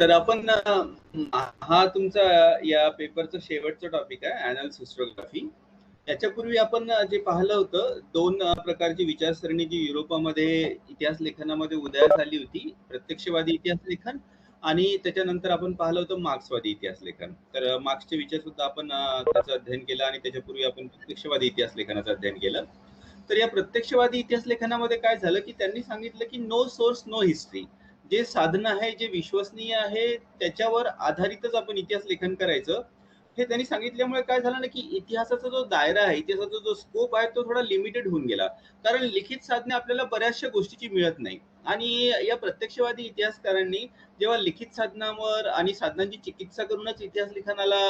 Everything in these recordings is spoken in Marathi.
तर आपण हा तुमचा या पेपरचा शेवटचा टॉपिक आहे ॲनल्स हिस्टोग्राफी. याच्यापूर्वी आपण जे पाहिलं होतं दोन प्रकारची विचारसरणी जी युरोपामध्ये इतिहास लेखनामध्ये उदयास आली होती, प्रत्यक्षवादी इतिहास लेखन आणि त्याच्यानंतर आपण पाहिलं होतं मार्क्सवादी इतिहास लेखन. तर मार्क्सचे विचार सुद्धा आपण त्याचं अध्ययन केलं आणि त्याच्यापूर्वी आपण प्रत्यक्षवादी इतिहास लेखनाचं अध्ययन केलं. तर या प्रत्यक्षवादी इतिहास लेखनामध्ये काय झालं की त्यांनी सांगितलं की नो सोर्स नो हिस्ट्री, जे साधन आहे जे विश्वसनीय आहे त्याच्यावर आधारितच आपण इतिहास लेखन करायचं हे त्यांनी सांगितल्यामुळे काय झालं ना की इतिहासाचा जो दायरा आहे, इतिहासाचा जो स्कोप आहे तो थोडा लिमिटेड होऊन गेला. कारण लिखित साधने आपल्याला बऱ्याचशा गोष्टीची मिळत नाही. आणि या प्रत्यक्षवादी इतिहासकारांनी जेव्हा लिखित साधनांवर आणि साधनांची चिकित्सा करूनच इतिहास लिखाणाला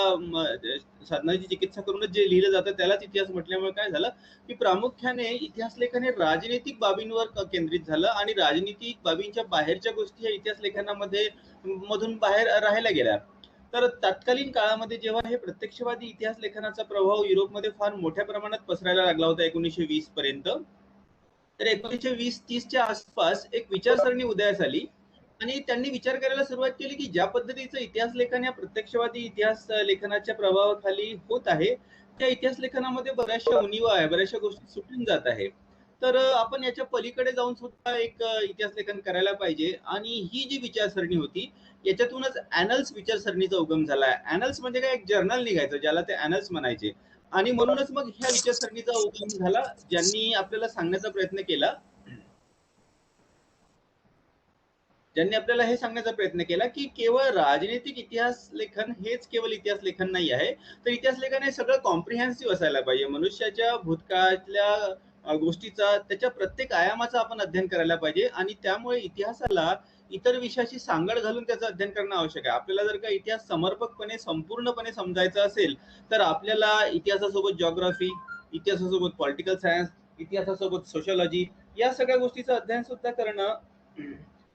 साधनांची चिकित्सा करूनच जे लिहिलं जातं त्यालाच इतिहास म्हटल्यामुळे काय झालं की प्रामुख्याने इतिहास लेखन हे राजनैतिक बाबींवर केंद्रित झालं आणि राजनीतिक बाबींच्या बाहेरच्या गोष्टी या इतिहास लेखनामध्ये मधून बाहेर राहायला गेल्या. तर तत्कालीन काळामध्ये जेव्हा हे प्रत्यक्षवादी इतिहास लेखनाचा प्रभाव युरोपमध्ये फार मोठ्या प्रमाणात पसरायला लागला होता 1920 पर्यंत, तर 1920-30च्या आसपास एक विचारसरणी उदयास आली आणि त्यांनी विचार करायला सुरुवात केली की ज्या पद्धतीचं इतिहास लेखन या प्रत्यक्षवादी इतिहास लेखनाच्या प्रभावाखाली होत आहे त्या इतिहास लेखनामध्ये बऱ्याचशा उणिवा आहे, बऱ्याचशा गोष्टी सुटून जात आहे. तर आपण याच्या पलीकडे जाऊन सुद्धा एक इतिहास लेखन करायला पाहिजे आणि ही जी विचारसरणी होती याच्यातूनच ॲनल्स विचारसरणीचा उगम झाला आहे. ॲनल्स म्हणजे काय, एक जर्नल निघायचं ज्याला ते ॲनल्स म्हणायचे आणि म्हणूनच मग ह्या विचारसरणीचा उगम झाला ज्यांनी आपल्याला सांगण्याचा प्रयत्न केला, ज्यांनी आपल्याला हे सांगण्याचा प्रयत्न केला की केवळ राजनैतिक इतिहास लेखन हेच केवळ इतिहास लेखन नाही आहे, तर इतिहास लेखन हे सगळं कॉम्प्रिहेन्सिव्ह असायला पाहिजे. मनुष्याच्या भूतकाळातल्या गोष्टीचा त्याच्या प्रत्येक आयामाचा आपण अध्ययन करायला पाहिजे आणि त्यामुळे इतिहासाला इतर विषयाशी सांगड घालून त्याचं अध्ययन करणं आवश्यक आहे. आपल्याला जर का इतिहास समर्पकपणे संपूर्णपणे समजायचा असेल तर आपल्याला इतिहासासोबत जिओग्राफी, इतिहासासोबत पॉलिटिकल सायन्स, इतिहासासोबत सोशॉलॉजी या सगळ्या गोष्टीचं अध्ययन सुद्धा करणं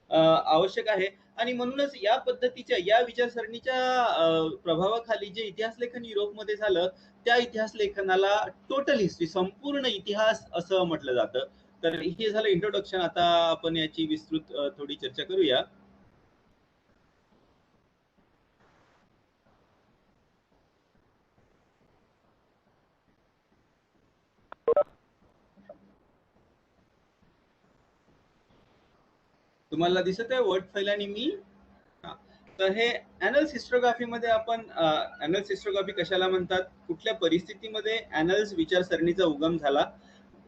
आवश्यक आहे. आणि म्हणूनच या पद्धतीच्या या विचारसरणीच्या प्रभावाखाली जे इतिहास लेखन युरोपमध्ये झालं त्या इतिहास लेखनाला टोटल हिस्ट्री, संपूर्ण इतिहास असं म्हटलं जातं. तर हे झालं इंट्रोडक्शन. आता आपण याची विस्तृत थोडी चर्चा करूया. तुम्हाला दिसत आहे वर्ड फाईल आणि मी? तर हे ॲनल्स हिस्टोग्राफीमध्ये आपण ॲनल्स हिस्टोग्राफी कशाला म्हणतात, कुठल्या परिस्थितीमध्ये ॲनल्स विचारसरणीचा उगम झाला,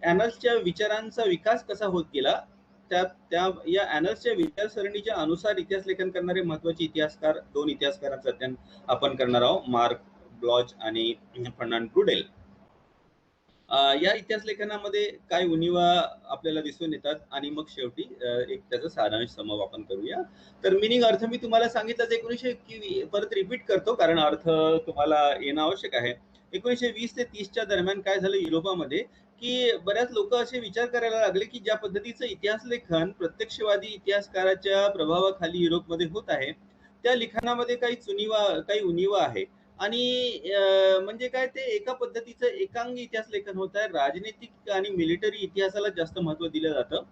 ॲनल्सच्या विचारांचा विकास कसा होत गेला, त्या त्या या ॲनल्सच्या विचारसरणीच्या अनुसार इतिहास लेखन करणारे महत्वाचे इतिहासकार, दोन इतिहासकारांचं अध्ययन आपण करणार आहोत, मार्क ब्लॉच आणि फर्नांड ब्रुडेल. या इतिहास लेखनामध्ये काय उणिवा आपल्याला दिसून येतात आणि मग शेवटी एक त्याचा सारांश समूह आपण करूया. तर मिनिंग अर्थ मी तुम्हाला सांगितलं 1920 परत रिपीट करतो कारण अर्थ तुम्हाला येणं आवश्यक आहे. 1920 ते 30च्या दरम्यान काय झालं युरोपामध्ये की बऱ्याच लोक असे विचार करायला लागले की ज्या पद्धतीचं इतिहास लेखन प्रत्यक्षवादी इतिहासकाराच्या प्रभावाखाली युरोपमध्ये होत आहे त्या लिखाणामध्ये काही उणिवा आहे. आणि म्हणजे काय, ते एका पद्धतीचं एकांगी इतिहास लेखन होत आहे. राजनैतिक आणि मिलिटरी इतिहासाला जास्त महत्व दिलं जातं,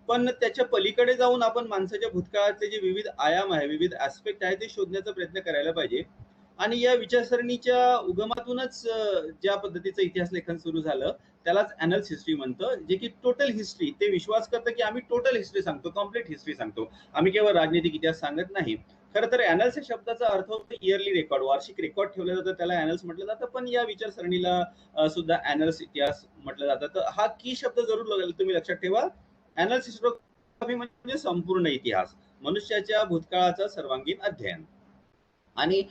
पण त्याच्या पलीकडे जाऊन आपण माणसाच्या भूतकाळाचे जे विविध आयाम आहे, विविध ऍस्पेक्ट आहे ते शोधण्याचा प्रयत्न करायला पाहिजे. आणि या विचारसरणीच्या उगमातूनच ज्या पद्धतीचं इतिहास लेखन सुरू झालं त्यालाच ॲनल्स हिस्ट्री म्हणतं, जे की टोटल हिस्ट्री, ते विश्वास करतं की आम्ही टोटल हिस्ट्री सांगतो, कम्प्लीट हिस्ट्री सांगतो, आम्ही केवळ राजनैतिक इतिहास सांगत नाही. खरं तर ॲनल्स या शब्दाचा अर्थ होतो इयरली रेकॉर्ड, वार्षिक रेकॉर्ड ठेवलं जातं त्याला ॲनल्स म्हटलं जातं, पण या विचारसरणीला सुद्धा ॲनल्स इतिहास म्हटलं जातं. तर हा की शब्द जरूर तुम्ही लक्षात ठेवा. ॲनल्स हिस्टोग्राफी म्हणजे संपूर्ण इतिहास, मनुष्याच्या भूतकाळाचा सर्वांगीण अध्ययन. आणि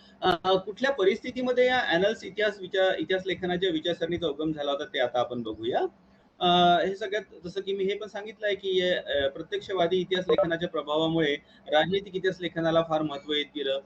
कुठल्या परिस्थितीमध्ये या ॲनल्स इतिहास लेखनाच्या विचारसरणीचा उगम झाला होता ते आता आपण बघूया. हे सगळ्यात जसं की मी हे पण सांगितलंय की प्रत्यक्षवादी इतिहास लेखनाच्या प्रभावामुळे राजनैतिक इतिहास लेखनाला फार महत्व येत गेलं.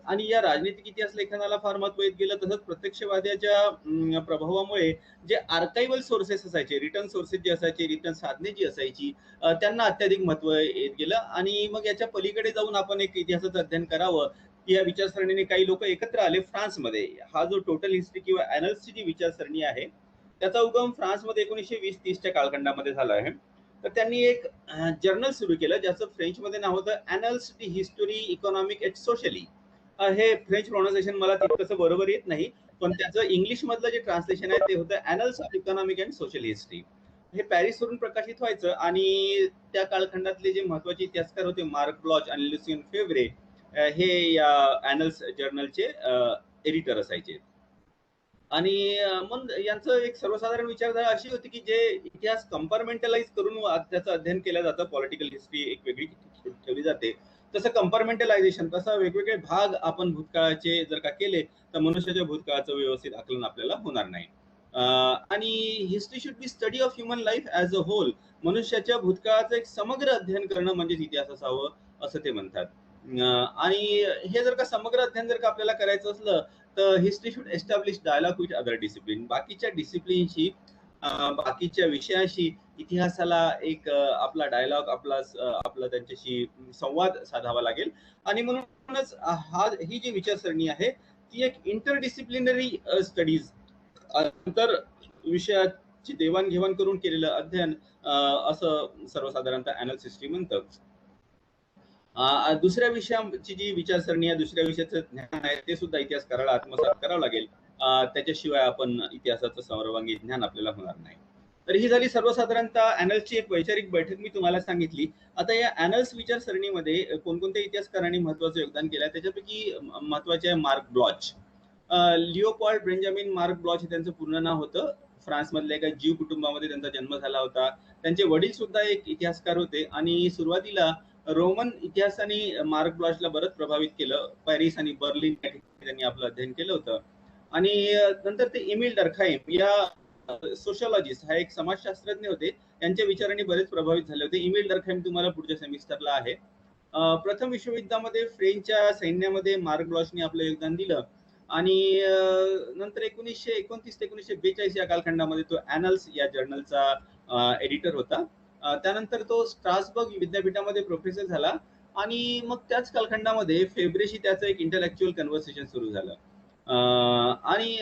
आणि या राजनैतिक इतिहास लेखनाला फार महत्व येत गेलं. तसंच प्रत्यक्षवाद्याच्या प्रभावामुळे जे आर्काइव्हल सोर्सेस असायचे, रिटर्न सोर्सेस जे असायचे, रिटर्न साधने जी असायची, त्यांना अत्याधिक महत्व येत गेलं. आणि मग याच्या पलीकडे जाऊन आपण एक इतिहासाचं अध्ययन करावं या विचारसरणीने काही लोक एकत्र आले फ्रान्समध्ये. हा जो टोटल हिस्ट्री किंवा ॲनल्सची जी विचारसरणी आहे त्याचा उगम फ्रान्समध्ये 1920-30च्या कालखंडामध्ये झाला आहे. तर त्यांनी एक जर्नल सुरू केलं ज्याचं फ्रेंचमध्ये नाव होतं ॲनल्स डी हिस्टोरी इकॉनॉमिक एंड सोशली. हे फ्रेंच प्रोनाउन्सिएशन मला तितकंसं बरोबर येत नाही, पण त्याचं इंग्लिश मधलं जे ट्रान्सलेशन आहे ते होतं annals of economic and social history. हे पॅरिसवरून प्रकाशित व्हायचं आणि त्या कालखंडातले जे महत्वाचे इतिहासकार होते मार्क ब्लॉच आणि लुसियन फेव्रे हे या ॲनल्स जर्नलचे एडिटर असायचे. आणि मग यांचं एक सर्वसाधारण विचारधारा अशी होती की जे इतिहास कंपार्टमेंटलाइज करून त्याचं अध्ययन केलं जातं, पॉलिटिकल हिस्ट्री एक वेगळी ठेवली जाते, तसं कंपार्टमेंटलायझेशन तसं वेगवेगळे भाग आपण भूतकाळाचे जर का केले तर मनुष्याच्या भूतकाळाचं व्यवस्थित आकलन आपल्याला होणार नाही. आणि history should be study of human life as a whole. मनुष्याच्या भूतकाळाचं एक समग्र अध्ययन करणं म्हणजेच इतिहास असावं असं ते म्हणतात. आणि हे जर का समग्र अध्ययन जर का आपल्याला करायचं असलं तर history should establish dialogue with other discipline. बाकीच्या डिसिप्लिनशी बाकीच्या विषयाशी इतिहासाला एक आपला डायलॉग आपला त्यांच्याशी संवाद साधावा लागेल. आणि म्हणूनच ही जी विचारसरणी आहे ती एक इंटरडिसिप्लिनरी स्टडीज अंतर विषयाची देवाणघेवाण करून केलेलं अध्ययन असं सर्वसाधारणतः ॲनल्स हिस्ट्री म्हणतं. दुसऱ्या विषयाची जी विचारसरणी आहे, दुसऱ्या विषयाचं ज्ञान आहे ते सुद्धा इतिहासकाराला आत्मसात करावं लागेल. त्याच्याशिवाय आपण इतिहासाचं सर्वांगी ज्ञान आपल्याला होणार नाही. तर ही झाली सर्वसाधारणतः ॲनल्सची एक वैचारिक बैठक मी तुम्हाला सांगितली. आता या ॲनल्स विचारसरणीमध्ये कोणकोणत्या इतिहासकारांनी महत्वाचं योगदान केलं त्याच्यापैकी महत्वाचे आहे Marc Bloch. Leopold Benjamin Marc Bloch हे त्यांचं पूर्ण नाव होतं. फ्रान्समधल्या एका जीव कुटुंबामध्ये त्यांचा जन्म झाला होता. त्यांचे वडील सुद्धा एक इतिहासकार होते आणि सुरुवातीला रोमन इतिहासाने मार्क ब्लॉचला बरंच प्रभावित केलं. पॅरिस आणि बर्लिन या ठिकाणी त्यांनी आपलं अध्ययन केलं होतं. आणि नंतर ते एमिल डर्खाइम या सोशॉलॉजिस्ट हा एक समाजशास्त्रज्ञ होते, यांच्या विचारांनी बरेच प्रभावित झाले होते. एमिल डर्खाइम तुम्हाला पुढच्या सेमिस्टरला आहे. प्रथम विश्वयुद्धामध्ये फ्रेंचच्या सैन्यामध्ये मार्क ब्लॉचने आपलं योगदान दिलं आणि नंतर 1929 ते 1942 या कालखंडामध्ये तो ॲनल्स या जर्नलचा एडिटर होता. त्यानंतर तो स्ट्रासबर्ग विद्यापीठामध्ये प्रोफेसर झाला आणि मग त्याच कालखंडामध्ये फेब्रेशी त्याचं एक इंटलेक्च्युअल कन्व्हर्सेशन सुरू झालं. आणि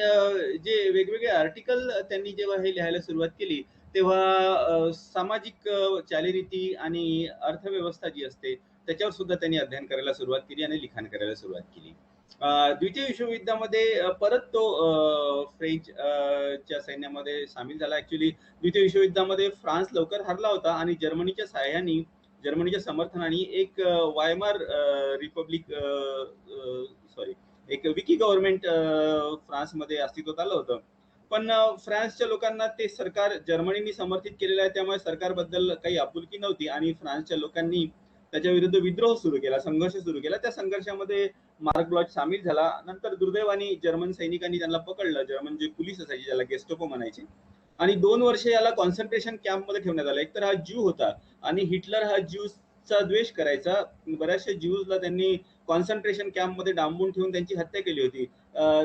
जे वेगवेगळे आर्टिकल त्यांनी जेव्हा हे लिहायला सुरुवात केली तेव्हा सामाजिक चालीरीती आणि अर्थव्यवस्था जी असते त्याच्यावर सुद्धा त्यांनी अध्ययन करायला सुरुवात केली आणि लिखाण करायला सुरुवात केली. द्वितीय विश्वयुद्धामध्ये परत तो फ्रेंच च्या सैन्यामध्ये सामील झाला. ऍक्च्युली द्वितीय विश्वयुद्धामध्ये फ्रान्स लवकर हरला होता आणि जर्मनीच्या सहाय्याने जर्मनीच्या समर्थनाने एक वायमार रिपब्लिक एक विकी गव्हर्नमेंट फ्रान्समध्ये अस्तित्वात आलं होतं. पण फ्रान्सच्या लोकांना ते सरकार जर्मनीने समर्थित केलेलं आहे त्यामुळे सरकारबद्दल काही आपुलकी नव्हती आणि फ्रान्सच्या लोकांनी त्याच्या विरुद्ध विद्रोह सुरू केला, संघर्ष सुरू केला. त्या संघर्षामध्ये मार्क ब्लॉच सामील झाला. नंतर दुर्दैवाने जर्मन सैनिकांनी त्यांना पकडलं, जर्मन जे पोलीस असायचे ज्याला गेस्टोपो म्हणायचे, आणि 2 वर्ष याला कॉन्सन्ट्रेशन कॅम्पमध्ये ठेवण्यात आलं. एकतर हा ज्यू होता आणि हिटलर हा ज्यूजचा द्वेष करायचा. बऱ्याचशा ज्यूजला त्यांनी कॉन्सन्ट्रेशन कॅम्पमध्ये डांबून ठेवून त्यांची हत्या केली होती.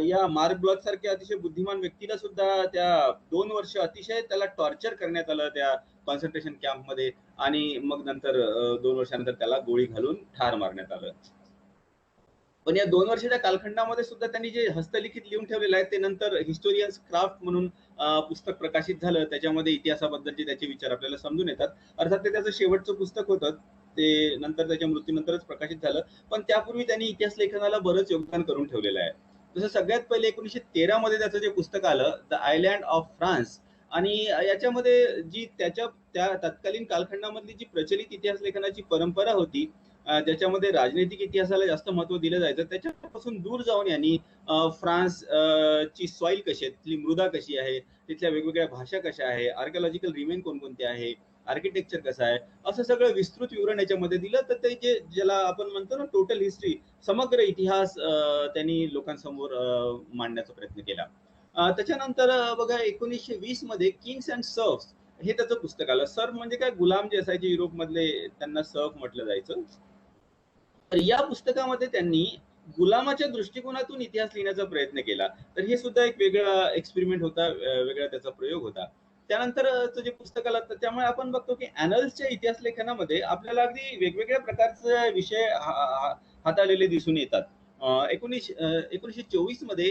या मार्क ब्लॉच सारख्या अतिशय बुद्धिमान व्यक्तीला सुद्धा त्या 2 वर्ष अतिशय त्याला टॉर्चर करण्यात आलं त्या कॉन्सन्ट्रेशन कॅम्पमध्ये आणि मग नंतर 2 वर्षानंतर त्याला गोळी घालून ठार मारण्यात आलं. पण या 2 वर्षाच्या कालखंडामध्ये सुद्धा त्यांनी जे हस्तलिखित लिहून ठेवलेलं आहे ते नंतर हिस्टोरियन्स क्राफ्ट म्हणून पुस्तक प्रकाशित झालं. त्याच्यामध्ये इतिहासाबद्दलचे त्याचे विचार आपल्याला समजून येतात. अर्थात ते त्याचं शेवटचं पुस्तक होतं, ते नंतर त्याच्या मृत्यूनंतरच प्रकाशित झालं. पण त्यापूर्वी त्यांनी इतिहास लेखनाला बरंच योगदान करून ठेवलेलं आहे. जसं सगळ्यात पहिले 1913 मध्ये त्याचं जे पुस्तक आलं द आयलँड ऑफ फ्रान्स, आणि याच्यामध्ये जी त्या तत्कालीन कालखंडामधली जी प्रचलित इतिहास लेखनाची परंपरा होती ज्याच्यामध्ये राजनैतिक इतिहासाला जास्त महत्व दिलं जायचं त्याच्यापासून दूर जाऊन यांनी फ्रान्स ची सॉइल कशी आहे, तिथली मृदा कशी आहे, तिथल्या वेगवेगळ्या भाषा कशा आहे, आर्किओलॉजिकल रिमेन कोणकोणते आहे, आर्किटेक्चर कसं आहे, असं सगळं विस्तृत विवरण याच्यामध्ये दिलं. तर ते ज्याला आपण म्हणतो ना टोटल हिस्ट्री, समग्र इतिहास त्यांनी लोकांसमोर मांडण्याचा प्रयत्न केला. त्याच्यानंतर बघा 1920 मध्ये किंग्स अँड सर्फ्स हे त्याचं पुस्तक आलं. सर्फ म्हणजे काय, गुलाम जे असायचे युरोपमधले त्यांना सर्फ म्हटलं जायचं. तर या पुस्तकामध्ये त्यांनी गुलामाच्या दृष्टिकोनातून इतिहास लिहिण्याचा प्रयत्न केला. तर हे सुद्धा एक वेगळा एक्सपेरिमेंट होता, वेगळा त्याचा प्रयोग होता. त्यानंतर जे पुस्तक आलं तर त्यामुळे आपण बघतो की ॲनल्सच्या इतिहास लेखनामध्ये आपल्याला अगदी वेगवेगळ्या प्रकारचे विषय हाताळलेले दिसून येतात. 1924 मध्ये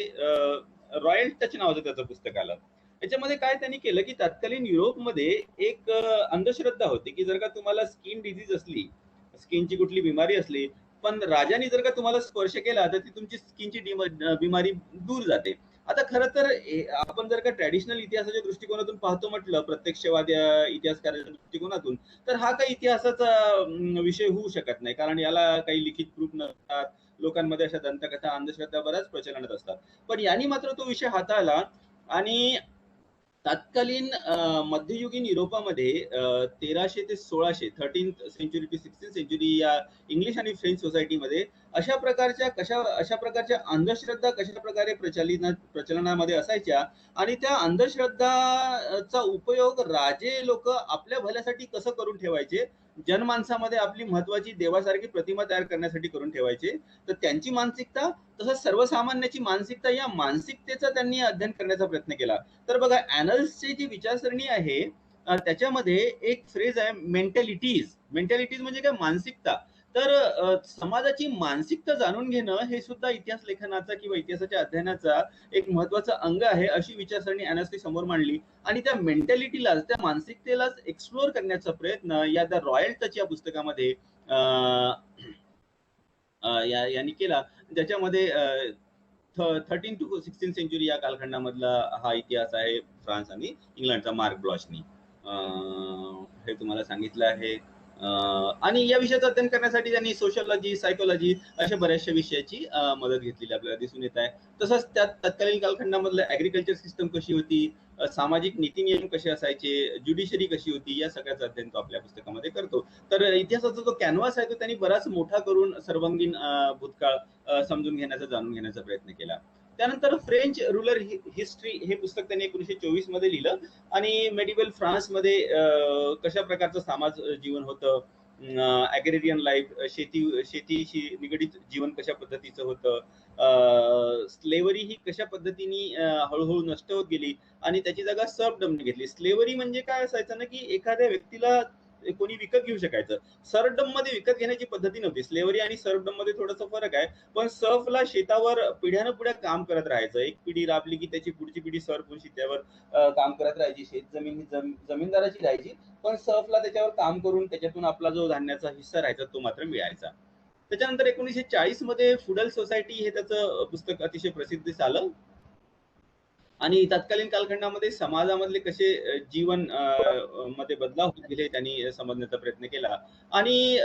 रॉयल टच नावाचं त्याचं पुस्तक आलं. याच्यामध्ये काय त्यांनी केलं की तत्कालीन युरोपमध्ये एक अंधश्रद्धा होती की जर का तुम्हाला स्किन डिझीज असली, स्किनची कुठली बिमारी असली, पण राजाने जर का तुम्हाला स्पर्श केला तर ती तुमची स्किनची बिमारी दूर जाते. आता खरं तर आपण जर का ट्रॅडिशनल इतिहासाच्या दृष्टिकोनातून पाहतो म्हटलं, प्रत्यक्षवादी इतिहासकाराच्या दृष्टिकोनातून, तर हा काही इतिहासाचा विषय होऊ शकत नाही, कारण याला काही लिखित प्रूफ नसतात. लोकांमध्ये अशा दंतकथा, अंधश्रद्धा बऱ्याच प्रचलनात असतात. पण यांनी मात्र तो विषय हाताळला आणि तत्कालीन मध्ययुगीन युरोपामध्ये 1300 ते 1600, 13th century to 16th century या इंग्लिश आणि फ्रेंच सोसायटीमध्ये अशा प्रकारच्या अंधश्रद्धा कशा प्रकारे प्रचलनामध्ये असायच्या आणि त्या अंधश्रद्धाचा उपयोग राजे लोक आपल्या भल्यासाठी कसं करून ठेवायचे, जनमानसामध्ये आपली महत्वाची देवासारखी प्रतिमा तयार करण्यासाठी करून ठेवायचे. तर त्यांची मानसिकता तसंच सर्वसामान्याची मानसिकता, या मानसिकतेचा त्यांनी अध्ययन करण्याचा प्रयत्न केला. तर बघा, ॲनल्सची जी विचारसरणी आहे त्याच्यामध्ये एक फ्रेज आहे मेंटॅलिटीज. मेंटॅलिटीज म्हणजे काय? मानसिकता. तर समाजाची मानसिकता जाणून घेणं हे सुद्धा इतिहास लेखनाचा किंवा इतिहासाच्या अध्ययनाचा एक महत्वाचं अंग आहे, अशी विचारसरणी ॲनल्सने समोर मांडली. आणि त्या मेंटॅलिटीलाच, त्या मानसिकतेलाच एक्सप्लोअर करण्याचा प्रयत्न या द रॉयल टच या पुस्तकामध्ये यांनी केला, ज्याच्यामध्ये 13 टू 16 सेंचुरी या कालखंडामधला हा इतिहास आहे फ्रान्स आणि इंग्लंडचा मार्क ब्लॉशनी हे तुम्हाला सांगितलं आहे. आणि या विषयाचं अध्ययन करण्यासाठी त्यांनी सोशलॉजी, सायकोलॉजी अशा बऱ्याचशा विषयाची मदत घेतलेली आपल्याला दिसून येत आहे. तसंच त्यात तत्कालीन कालखंडामधलं ऍग्रिकल्चर सिस्टम कशी होती, सामाजिक नीती नियम कसे असायचे, ज्युडिशरी कशी होती, या सगळ्याचा अध्ययन तो आपल्या पुस्तकामध्ये करतो. तर इतिहासाचा जो कॅनव्हास आहे तो त्यांनी बराच मोठा करून सर्वांगीण भूतकाळ समजून घेण्याचा, जाणून घेण्याचा प्रयत्न केला. त्यानंतर फ्रेंच रूलर हिस्ट्री हे पुस्तक त्यांनी 1924 मध्ये लिहिलं आणि मेडिवल फ्रान्समध्ये कशा प्रकारचं समाज जीवन होतं, ॲग्रेरियन लाईफ, शेतीशी निगडीत जीवन कशा पद्धतीचं होतं, स्लेवरी ही कशा पद्धतीने हळूहळू नष्ट होत गेली आणि त्याची जागा सर्फडमने घेतली. स्लेवरी म्हणजे काय असायचं ना, की एखाद्या व्यक्तीला कोणी विकत घेऊ शकायचं. सर्फडम मध्ये विकत घेण्याची पद्धती नव्हती. स्लेवरी आणि सर्फडम मध्ये थोडासा फरक आहे. पण सर्फला शेतावर पिढ्यानं पुढे काम करत राहायचं. एक पिढी राबली की त्याची पुढची पिढी सर्फ होऊन शेतावर काम करत राहायची. शेत जमीन ही जमीनदाराची राहायची, पण सर्फला त्याच्यावर काम करून त्याच्यातून आपला जो धान्याचा हिस्सा राहायचा तो मात्र मिळायचा. त्याच्यानंतर 1940 मध्ये फुडल सोसायटी हे त्याचं पुस्तक अतिशय प्रसिद्ध झालं आणि तत्कालीन कालखंडामध्ये समाजामधले कसे जीवन मध्ये बदलाव होत गेले त्यांनी समजण्याचा प्रयत्न केला. आणि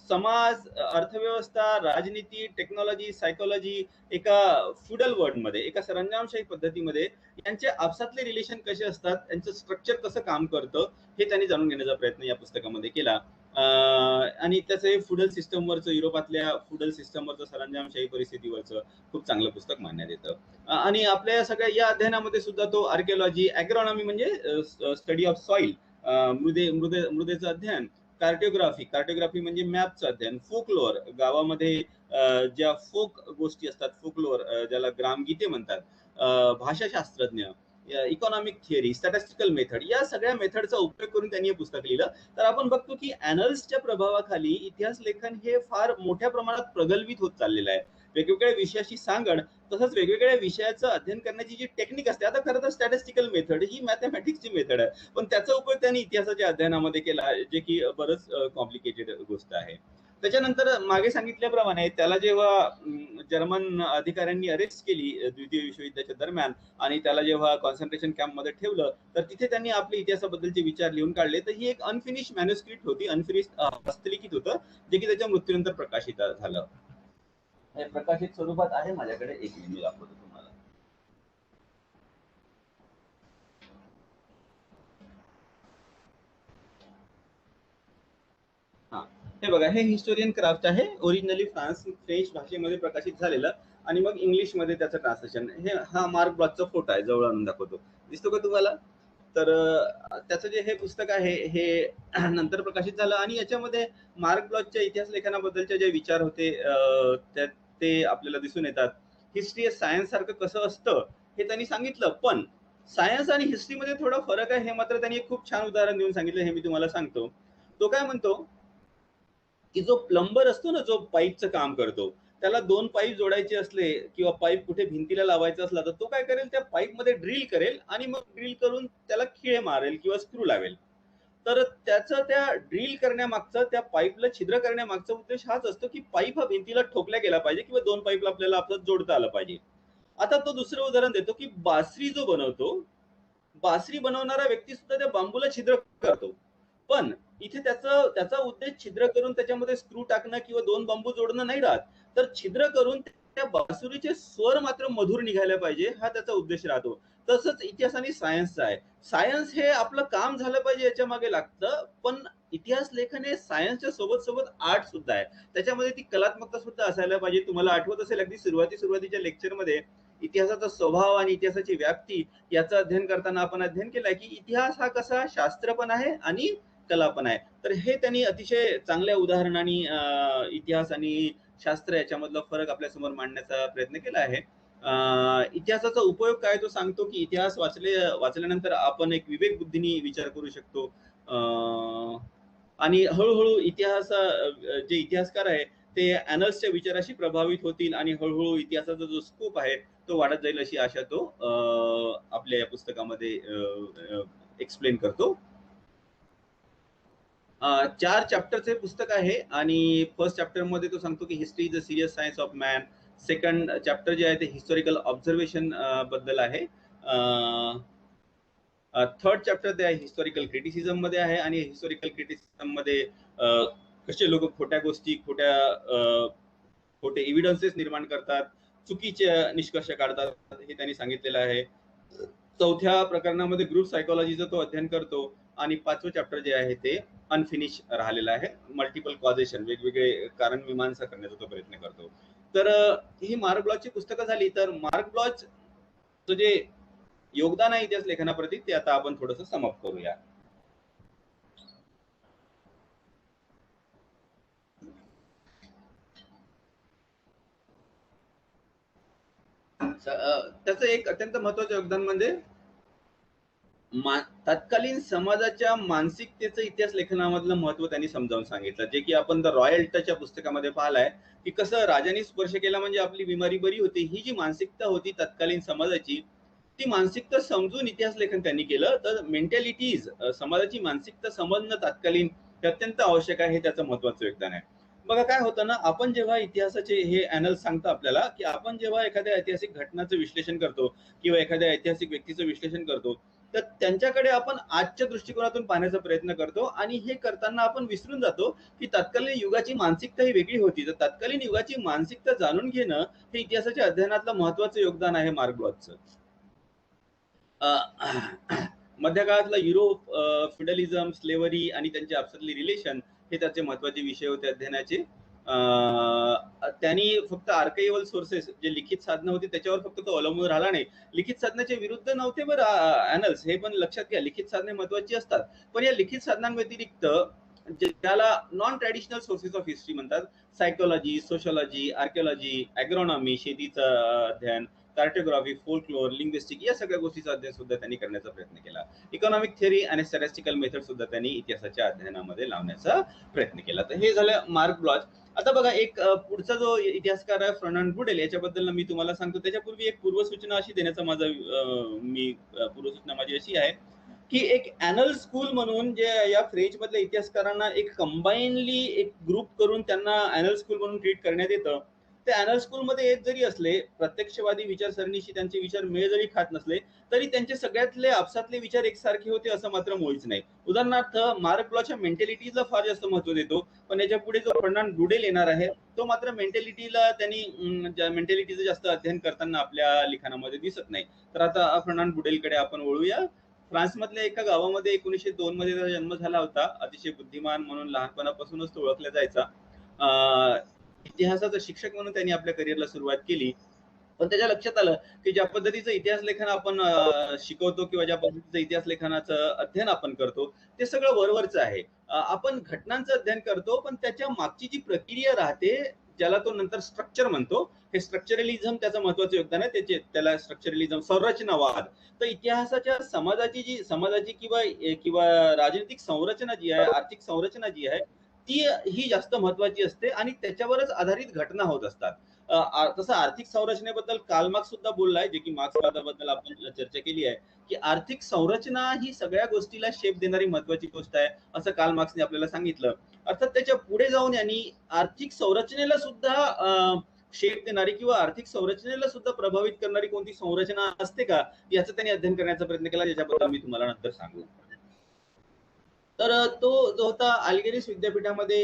समाज, अर्थव्यवस्था, राजनीती, टेक्नॉलॉजी, सायकोलॉजी एका फ्युडल वर्ल्डमध्ये, एका सरंजामशाही पद्धतीमध्ये यांचे आपसातले रिलेशन कसे असतात, यांचं स्ट्रक्चर कसं काम करतं, हे त्यांनी जाणून घेण्याचा प्रयत्न या पुस्तकामध्ये केला. आणि त्याचं फुडल सिस्टमवरचं, युरोपातल्या फुडल सिस्टमवरचं, सरंजामशाही परिस्थितीवरचं खूप चांगलं पुस्तक मानण्यात येतं. आणि आपल्या सगळ्या या अध्ययनामध्ये सुद्धा तो आर्किओलॉजी, ॲग्रॉनॉमी म्हणजे स्टडी ऑफ सॉइल, मृदेचं अध्ययन, कार्टिओग्राफी म्हणजे मॅपचं अध्ययन, फोकलोअर, गावामध्ये ज्या फोक गोष्टी असतात, फोकलोअर ज्याला ग्रामगीते म्हणतात, भाषाशास्त्रज्ञ, इकॉनॉमिक थिअरी, स्टॅटिस्टिकल मेथड, या सगळ्या मेथडचा उपयोग करून त्यांनी हे पुस्तक लिहिलं. तर आपण बघतो की ॲनल्सच्या प्रभावाखाली इतिहास लेखन हे फार मोठ्या प्रमाणात प्रगल्भित होत चाललेलं आहे. वेगवेगळ्या विषयाची सांगड, तसंच वेगवेगळ्या विषयाचं अध्ययन करण्याची जी टेक्निक असते, आता खरं तर स्टॅटिस्टिकल मेथड ही मॅथमॅटिक्सची मेथड आहे, पण त्याचा उपयोग त्यांनी इतिहासाच्या अध्ययनामध्ये केला, जे की बरंच कॉम्प्लिकेटेड गोष्ट आहे. त्याच्यानंतर मागे सांगितल्याप्रमाणे त्याला जेव्हा जर्मन अधिकाऱ्यांनी अरेस्ट केली द्वितीय विश्वयुद्धाच्या दरम्यान आणि त्याला जेव्हा कॉन्सन्ट्रेशन कॅम्पमध्ये ठेवलं, तर तिथे त्यांनी आपल्या इतिहासाबद्दलचे विचार लिहून काढले. तर ही एक अनफिनिश मॅन्युस्क्रिप्ट होती, अनफिनिश हस्तलिखित होतं, जे की त्याच्या मृत्यूनंतर प्रकाशित झालं. हे प्रकाशित स्वरूपात आहे माझ्याकडे, एक मी दाखवतो तुम्हाला. हा, हे बघा, हे हिस्टोरियन क्राफ्ट आहे, ओरिजिनली फ्रेंच भाषेमध्ये प्रकाशित झालेलं आणि मग इंग्लिश मध्ये त्याचं ट्रान्सलेशन. हे हा मार्क ब्लॉचचा फोटो आहे, जवळ आणून दाखवतो, दिसतो का तुम्हाला? तर त्याचं जे हे पुस्तक आहे हे नंतर प्रकाशित झालं आणि याच्यामध्ये मार्क ब्लॉचच्या इतिहास लेखनाबद्दलचे जे विचार होते ते आपल्याला दिसून येतात. हिस्ट्री सायन्स सारखं कसं असतं हे त्यांनी सांगितलं, पण सायन्स आणि हिस्ट्रीमध्ये थोडा फरक आहे हे मात्र त्यांनी एक खूप छान उदाहरण देऊन सांगितलं, हे मी तुम्हाला सांगतो. तो काय म्हणतो की जो प्लंबर असतो ना, जो पाईपचं काम करतो, त्याला 2 पाईप जोडायचे असले किंवा पाईप कुठे भिंतीला लावायचा असला तर तो काय करेल, त्या पाईपमध्ये ड्रिल करेल आणि मग ड्रिल करून त्याला खिळे मारेल किंवा स्क्रू लावेल. तर त्याचं त्या ड्रिल करण्यामागचं, त्या पाईपला छिद्र करण्यामागचा उद्देश हाच असतो की पाईप हा भिंतीला ठोकला गेला पाहिजे किंवा 2 पाईपला आपल्याला आपलं जोडता आलं पाहिजे. आता तो दुसरं उदाहरण देतो की बासरी जो बनवतो, बासरी बनवणारा व्यक्ती सुद्धा त्या बांबूला छिद्र करतो. पण इथे त्याचा उद्देश छिद्र करून त्याच्यामध्ये स्क्रू टाकणं किंवा 2 बांबू जोडणं नाही राहत. तर छिद्र करून त्या बासुरीचे स्वर मात्र मधुर निघायला पाहिजे, हा त्याचा उद्देश राहतो. तसंच इतिहास आणि सायन्सचा आहे. सायन्स हे आपलं काम झालं पाहिजे याच्या मागे लागतं, पण इतिहास लेखन हे सायन्सच्या सोबत आर्ट सुद्धा आहे. त्याच्यामध्ये ती कलात्मकता सुद्धा असायला पाहिजे. तुम्हाला आठवत असेल अगदी सुरुवातीच्या लेक्चरमध्ये इतिहासाचा स्वभाव आणि इतिहासाची व्याप्ती याचं अध्ययन करताना आपण अध्ययन केलंय की इतिहास हा कसा शास्त्र पण आहे आणि कला पण आहे. तर हे त्यांनी अतिशय चांगल्या उदाहरणाने इतिहास आणि शास्त्र याच्यामधला फरक आपल्यासमोर मांडण्याचा प्रयत्न केला आहे. इतिहासाचा उपयोग काय तो सांगतो की इतिहास वाचल्यानंतर आपण एक विवेक बुद्धीने विचार करू शकतो. आणि हळूहळू जे इतिहासकार आहे ते ॲनल्सच्या विचाराशी प्रभावित होतील आणि हळूहळू इतिहासाचा जो स्कोप आहे तो वाढत जाईल अशी आशा तो आपल्या या पुस्तकामध्ये एक्सप्लेन करतो. 4 चॅप्टरचे पुस्तक आहे आणि फर्स्ट चॅप्टर मध्ये तो सांगतो की history is a serious science of man. Second chapter जे आहे ते हिस्टॉरिकल ऑब्झर्वेशन बद्दल आहे. थर्ड चॅप्टर ते आहे हिस्टॉरिकल क्रिटिसिझम मध्ये आहे आणि हिस्टॉरिकल क्रिटिसिझम मध्ये कसे लोक खोट्या गोष्टी, खोटे एव्हिडन्सेस निर्माण करतात, चुकीचे निष्कर्ष काढतात हे त्यांनी सांगितलेलं आहे. चौथ्या प्रकरणामध्ये ग्रुप सायकोलॉजीचं तो अध्ययन करतो आणि 5वं चॅप्टर जे आहे ते अनफिनिश राहिलेलं आहे. मल्टिपल कॉजेशन, वेगवेगळे कारण मीमांसा करण्याचा तो प्रयत्न करतो. तर ही मार्क ब्लॉचची पुस्तकं झाली. तर मार्क ब्लॉच जे योगदान आहे इतिहास लेखनाप्रती ते आता आपण थोडंसं समअप करूया. त्याचं एक अत्यंत महत्वाचं योगदान म्हणजे तत्कालीन समाजाच्या मानसिकतेचं इतिहास लेखनामधलं महत्व त्यांनी समजावून सांगितलं. जे की आपण द रॉयल टचच्या पुस्तकामध्ये पाहिलंय की कसं राजांनी स्पर्श केला म्हणजे आपली बिमारी बरी होती. ही जी मानसिकता होती तत्कालीन समाजाची, ती मानसिकता समजून इतिहास लेखन त्यांनी केलं. तर मेंटॅलिटीज, समाजाची मानसिकता समजणं तत्कालीन हे अत्यंत आवश्यक आहे. हे त्याचं महत्वाचं योगदान आहे. बघा काय होतं ना, आपण जेव्हा इतिहासाचे हे ॲनल्स सांगतो आपल्याला की आपण जेव्हा एखाद्या ऐतिहासिक घटनाचं विश्लेषण करतो किंवा एखाद्या ऐतिहासिक व्यक्तीचं विश्लेषण करतो तर त्यांच्याकडे आपण आजच्या दृष्टिकोनातून पाहण्याचा प्रयत्न करतो आणि हे करताना आपण विसरून जातो की तत्कालीन युगाची मानसिकता ही वेगळी होती. तर तत्कालीन युगाची मानसिकता जाणून घेणं हे इतिहासाच्या अध्ययनातलं महत्वाचं योगदान आहे मार्क ब्लॉचचं. मध्यकाळातला युरोप, फिडलिझम, स्लेव्हरी आणि त्यांच्या आपसातली रिलेशन हे त्याचे महत्वाचे विषय होते अध्ययनाचे. त्यांनी फक्त आर्काइव्हल सोर्सेस जे लिखित साधनं होती त्याच्यावर फक्त तो अवलंबून राहिला नाही. लिखित साधनाच्या विरुद्ध नव्हते बरं ॲनल्स, हे पण लक्षात घ्या. लिखित साधने महत्वाची असतात, पण या लिखित साधनांव्यतिरिक्त ज्याला non traditional sources of history म्हणतात, सायकोलॉजी, सोशॉलॉजी, आर्किओलॉजी, ॲग्रॉनॉमी, शेतीचं अध्ययन, कार्टोग्राफी, फोल्कलोर, लिंग्विस्टिक या सगळ्या गोष्टीचा अध्ययन सुद्धा त्यांनी करण्याचा प्रयत्न केला. इकॉनॉमिक थिअरी आणि स्टॅटिस्टिकल मेथड सुद्धा त्यांनी इतिहासाच्या अध्ययनामध्ये लावण्याचा प्रयत्न केला. तर हे झालं मार्क ब्लॉच. आता बघा एक पुढचा जो इतिहासकार आहे फर्नांड ब्रुडेल, याच्याबद्दल मी तुम्हाला सांगतो. त्याच्यापूर्वी एक पूर्वसूचना अशी देण्याचा पूर्वसूचना माझी अशी आहे की एक ॲनल स्कूल म्हणून जे या फ्रेंच मधल्या इतिहासकारांना एक कंबाईनली एक ग्रुप करून त्यांना ॲनल स्कूल म्हणून ट्रीट करण्यात येतं. ते ॲनल स्कूलमध्ये येत जरी असले, प्रत्यक्षवादी विचारसरणीशी त्यांचे विचार मेळ जरी खात नसले तरी त्यांचे सगळ्यातले आपसातले विचार एकसारखे होते असं मात्र मुळीच नाही. उदाहरणार्थ मार्क ब्लॉचच्या मेंटॅलिटीला फार जास्त महत्व देतो, पण याच्या पुढे जो फर्नांड ब्रुडेल येणार आहे तो मात्र मेंटॅलिटीला त्यांनी मेंटॅलिटीचं जास्त अध्ययन करताना आपल्या लिखाणामध्ये दिसत नाही. तर आता फर्नांड ब्रुडेलकडे आपण वळूया. फ्रान्समधल्या एका गावामध्ये 1902 मध्ये त्याचा जन्म झाला होता. अतिशय बुद्धिमान म्हणून लहानपणापासूनच तो ओळखला जायचा. इतिहासाचा शिक्षक म्हणून त्यांनी आपल्या करिअरला सुरुवात केली. पण त्याच्या लक्षात आलं की ज्या पद्धतीचं इतिहास लेखन आपण शिकवतो किंवा ज्या पद्धतीचं इतिहास लेखनाचं अध्ययन आपण करतो ते सगळं वरवरचं आहे. आपण घटनांचं अध्ययन करतो, पण त्याच्या मागची जी प्रक्रिया राहते ज्याला तो नंतर स्ट्रक्चर म्हणतो, हे स्ट्रक्चरलिझम त्याचं महत्वाचं योगदान आहे. त्याला स्ट्रक्चरलिझम, संरचनावाद. तर इतिहासाच्या समाजाची किंवा राजनीतिक संरचना जी आहे, आर्थिक संरचना जी आहे ती ही जास्त महत्वाची असते आणि त्याच्यावरच आधारित घटना होत असतात. तसं आर्थिक संरचनेबद्दल कार्ल मार्क्स सुद्धा बोललाय, जे की मार्क्सवादाबद्दल आपण चर्चा केली आहे, की आर्थिक संरचना ही सगळ्या गोष्टीला शेप देणारी महत्वाची गोष्ट आहे, असं कार्ल मार्क्सने आपल्याला सांगितलं. अर्थात त्याच्या पुढे जाऊन यांनी आर्थिक संरचनेला सुद्धा शेप देणारी किंवा आर्थिक संरचनेला सुद्धा प्रभावित करणारी कोणती संरचना असते का, याचं त्यांनी अध्ययन करण्याचा प्रयत्न केला, ज्याच्याबद्दल मी तुम्हाला नंतर सांगू. तर तो जो होता अल्गेरिस विद्यापीठामध्ये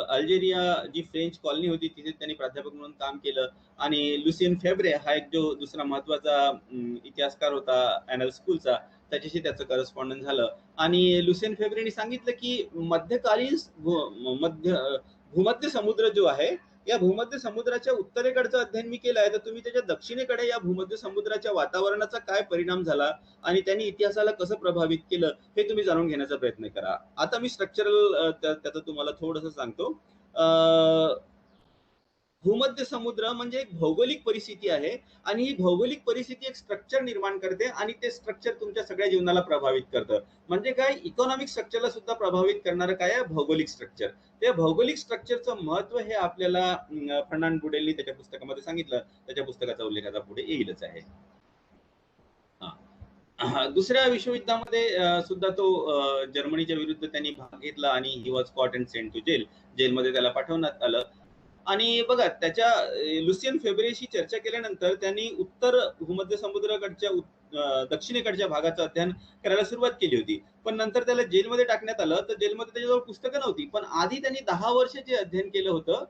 अल्जेरिया जी फ्रेंच कॉलनी होती तिथे त्यांनी प्राध्यापक म्हणून काम केलं. आणि लुसियन फेब्रे हा एक जो दुसरा महत्वाचा इतिहासकार होता ॲनल स्कूलचा, त्याच्याशी त्याचं करस्पॉन्डन्स झालं. आणि लुसियन फेब्रेने सांगितलं की मध्यकालीन भूमध्य समुद्र जो आहे, या भूमध्य समुद्राच्या उत्तरेकडचं अध्ययन मी केलं आहे, तर तुम्ही त्याच्या दक्षिणेकडे या भूमध्य समुद्राच्या वातावरणाचा काय परिणाम झाला आणि त्यांनी इतिहासाला कसं प्रभावित केलं हे तुम्ही जाणून घेण्याचा प्रयत्न करा. आता मी स्ट्रक्चरल त्याचं तुम्हाला थोडंसं सांगतो. भूमध्य समुद्र म्हणजे एक भौगोलिक परिस्थिती आहे आणि ही भौगोलिक परिस्थिती एक स्ट्रक्चर निर्माण करते आणि ते स्ट्रक्चर तुमच्या सगळ्या जीवनाला प्रभावित करतं. म्हणजे काय, इकॉनॉमिक स्ट्रक्चरला सुद्धा प्रभावित करणारं काय आहे, भौगोलिक स्ट्रक्चर. त्या भौगोलिक स्ट्रक्चरचं महत्व हे आपल्याला फर्नांड बुडेलनी त्याच्या पुस्तकामध्ये सांगितलं. त्याच्या पुस्तकाचा उल्लेख आता पुढे येईलच आहे. दुसऱ्या विश्वयुद्धामध्ये सुद्धा तो जर्मनीच्या विरुद्ध त्यांनी भाग घेतला आणि he was caught and sent to जेलमध्ये त्याला पाठवण्यात आलं. आणि बघा, त्याच्या लुसियन फेब्रेशी चर्चा केल्यानंतर त्यांनी उत्तर भूमध्य समुद्राकडच्या दक्षिणेकडच्या भागाचं अध्ययन करायला सुरुवात केली होती. पण नंतर त्याला जेलमध्ये टाकण्यात आलं, तर जेलमध्ये त्याच्याजवळ पुस्तकं नव्हती. पण आधी त्यांनी 10 वर्ष जे अध्ययन केलं होतं,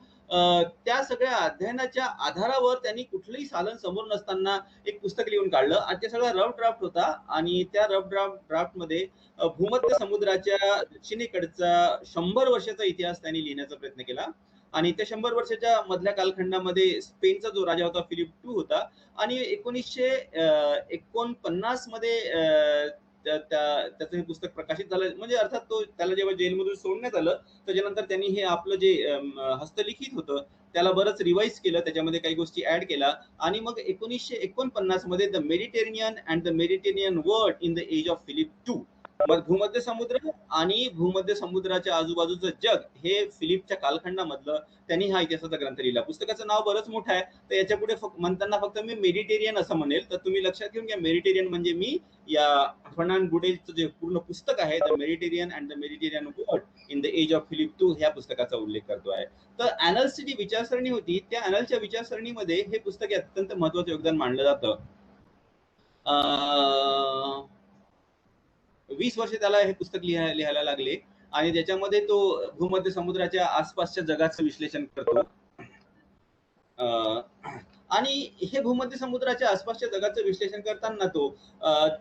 त्या सगळ्या अध्ययनाच्या आधारावर त्यांनी कुठलंही साधन समोर नसताना एक पुस्तक लिहून काढलं आणि ते सगळं रफ ड्राफ्ट होता. आणि त्या रफ ड्राफ्टमध्ये भूमध्य समुद्राच्या दक्षिणेकडचा 100 वर्षाचा इतिहास त्यांनी लिहिण्याचा प्रयत्न केला. आणि त्या 100 वर्षाच्या मधल्या कालखंडामध्ये स्पेनचा जो राजा होता फिलिप II होता. आणि 1949 मध्ये त्याचं हे पुस्तक प्रकाशित झालं. म्हणजे अर्थात तो त्याला जेव्हा जेलमधून सोडण्यात आलं, त्याच्यानंतर त्यांनी हे आपलं जे हस्तलिखित होतं त्याला बरंच रिवाइज केलं, त्याच्यामध्ये काही गोष्टी ऍड केल्या. आणि मग 1949 मध्ये the Mediterranean and the Mediterranean world in the age of Philip II, मग भूमध्य समुद्र आणि भूमध्य समुद्राच्या आजूबाजूचं जग हे फिलिपच्या कालखंडामधलं त्यांनी हा इतिहासाचा ग्रंथ लिहिला. पुस्तकाचं नाव बरंच मोठं आहे, तर याच्या पुढे म्हणताना फक्त मी मेडिटेरियन असं म्हणेल. तर तुम्ही लक्षात घेऊन घ्या, मेडिटेरियन म्हणजे मी या फर्नांड बुडेलचं जे पूर्ण पुस्तक आहे the Mediterranean and the Mediterranean world in the age of Philip II ह्या पुस्तकाचा उल्लेख करतो आहे. तर ॲनल्सची जी विचारसरणी होती, त्या ॲनलच्या विचारसरणीमध्ये हे पुस्तक अत्यंत महत्वाचं योगदान मानलं जातं. 20 वर्ष त्याला हे पुस्तक लिहायला लागले आणि त्याच्यामध्ये तो भूमध्य समुद्राच्या आसपासच्या जगाचं विश्लेषण करतो. आणि हे भूमध्य समुद्राच्या आसपासच्या जगाचं विश्लेषण करताना तो